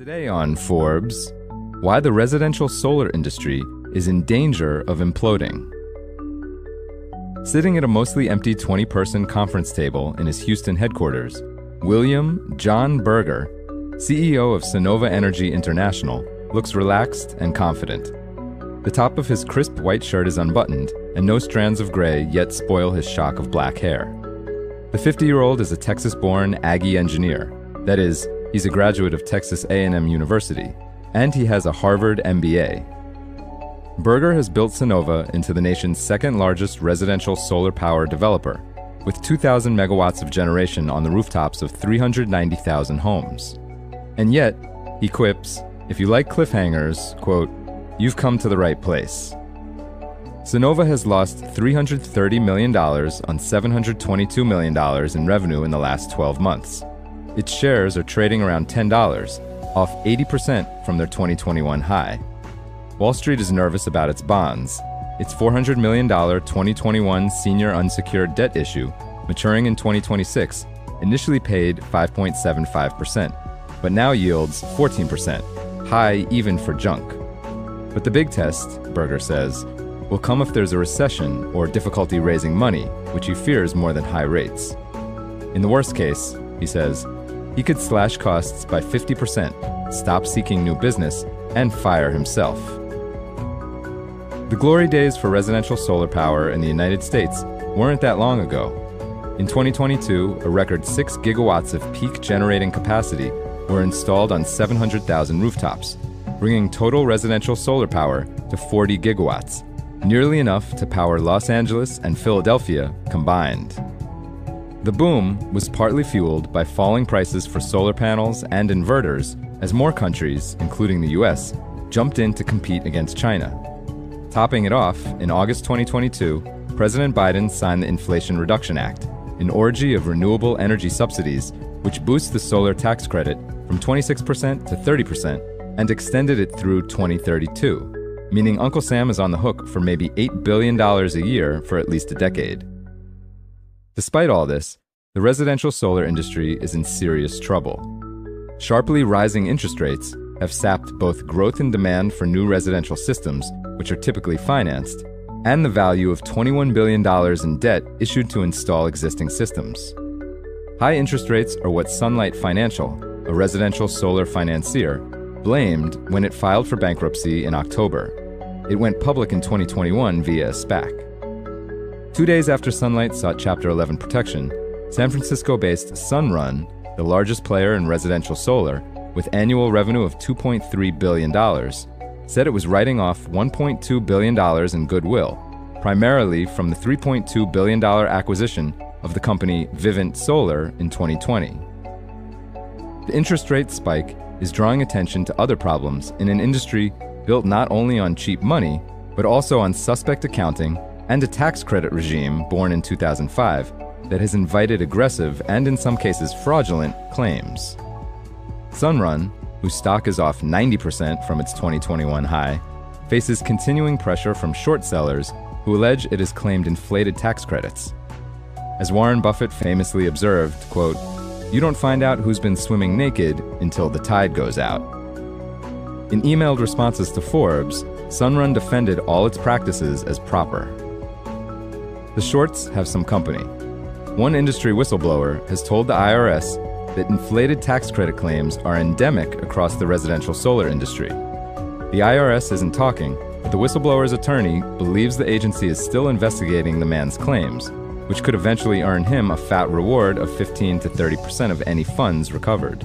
Today on Forbes, why the residential solar industry is in danger of imploding. Sitting at a mostly empty 20-person conference table in his Houston headquarters, William John Berger, CEO of Sonova Energy International, looks relaxed and confident. The top of his crisp white shirt is unbuttoned, and no strands of gray yet spoil his shock of black hair. The 50-year-old is a Texas-born Aggie engineer. That is, he's a graduate of Texas A&M University, and he has a Harvard MBA. Berger has built Sonova into the nation's second-largest residential solar power developer, with 2,000 megawatts of generation on the rooftops of 390,000 homes. And yet, he quips, if you like cliffhangers, quote, "You've come to the right place." Sonova has lost $330 million on $722 million in revenue in the last 12 months. Its shares are trading around $10, off 80% from their 2021 high. Wall Street is nervous about its bonds. Its $400 million 2021 senior unsecured debt issue, maturing in 2026, initially paid 5.75%, but now yields 14%, high even for junk. But the big test, Berger says, will come if there's a recession or difficulty raising money, which he fears more than high rates. In the worst case, he says, he could slash costs by 50%, stop seeking new business, and fire himself. The glory days for residential solar power in the United States weren't that long ago. In 2022, a record 6 gigawatts of peak generating capacity were installed on 700,000 rooftops, bringing total residential solar power to 40 gigawatts, nearly enough to power Los Angeles and Philadelphia combined. The boom was partly fueled by falling prices for solar panels and inverters as more countries, including the US, jumped in to compete against China. Topping it off, in August 2022, President Biden signed the Inflation Reduction Act, an orgy of renewable energy subsidies which boosts the solar tax credit from 26% to 30% and extended it through 2032, meaning Uncle Sam is on the hook for maybe $8 billion a year for at least a decade. Despite all this, the residential solar industry is in serious trouble. Sharply rising interest rates have sapped both growth in demand for new residential systems, which are typically financed, and the value of $21 billion in debt issued to install existing systems. High interest rates are what Sunlight Financial, a residential solar financier, blamed when it filed for bankruptcy in October. It went public in 2021 via a SPAC. 2 days after Sunlight sought Chapter 11 protection, San Francisco-based Sunrun, the largest player in residential solar, with annual revenue of $2.3 billion, said it was writing off $1.2 billion in goodwill, primarily from the $3.2 billion acquisition of the company Vivint Solar in 2020. The interest rate spike is drawing attention to other problems in an industry built not only on cheap money, but also on suspect accounting and a tax credit regime born in 2005 that has invited aggressive and in some cases fraudulent claims. Sunrun, whose stock is off 90% from its 2021 high, faces continuing pressure from short sellers who allege it has claimed inflated tax credits. As Warren Buffett famously observed, quote, "You don't find out who's been swimming naked until the tide goes out." In emailed responses to Forbes, Sunrun defended all its practices as proper. The shorts have some company. One industry whistleblower has told the IRS that inflated tax credit claims are endemic across the residential solar industry. The IRS isn't talking, but the whistleblower's attorney believes the agency is still investigating the man's claims, which could eventually earn him a fat reward of 15 to 30% of any funds recovered.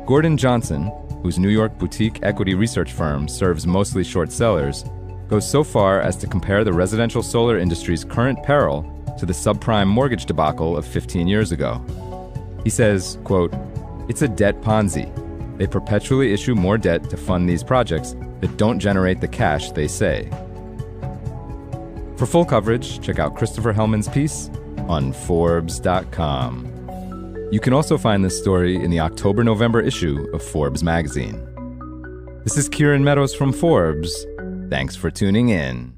Gordon Johnson, whose New York boutique equity research firm serves mostly short sellers, goes so far as to compare the residential solar industry's current peril to the subprime mortgage debacle of 15 years ago. He says, quote, "It's a debt Ponzi. They perpetually issue more debt to fund these projects that don't generate the cash they say." For full coverage, check out Christopher Hellman's piece on Forbes.com. You can also find this story in the October-November issue of Forbes magazine. This is Kieran Meadows from Forbes. Thanks for tuning in.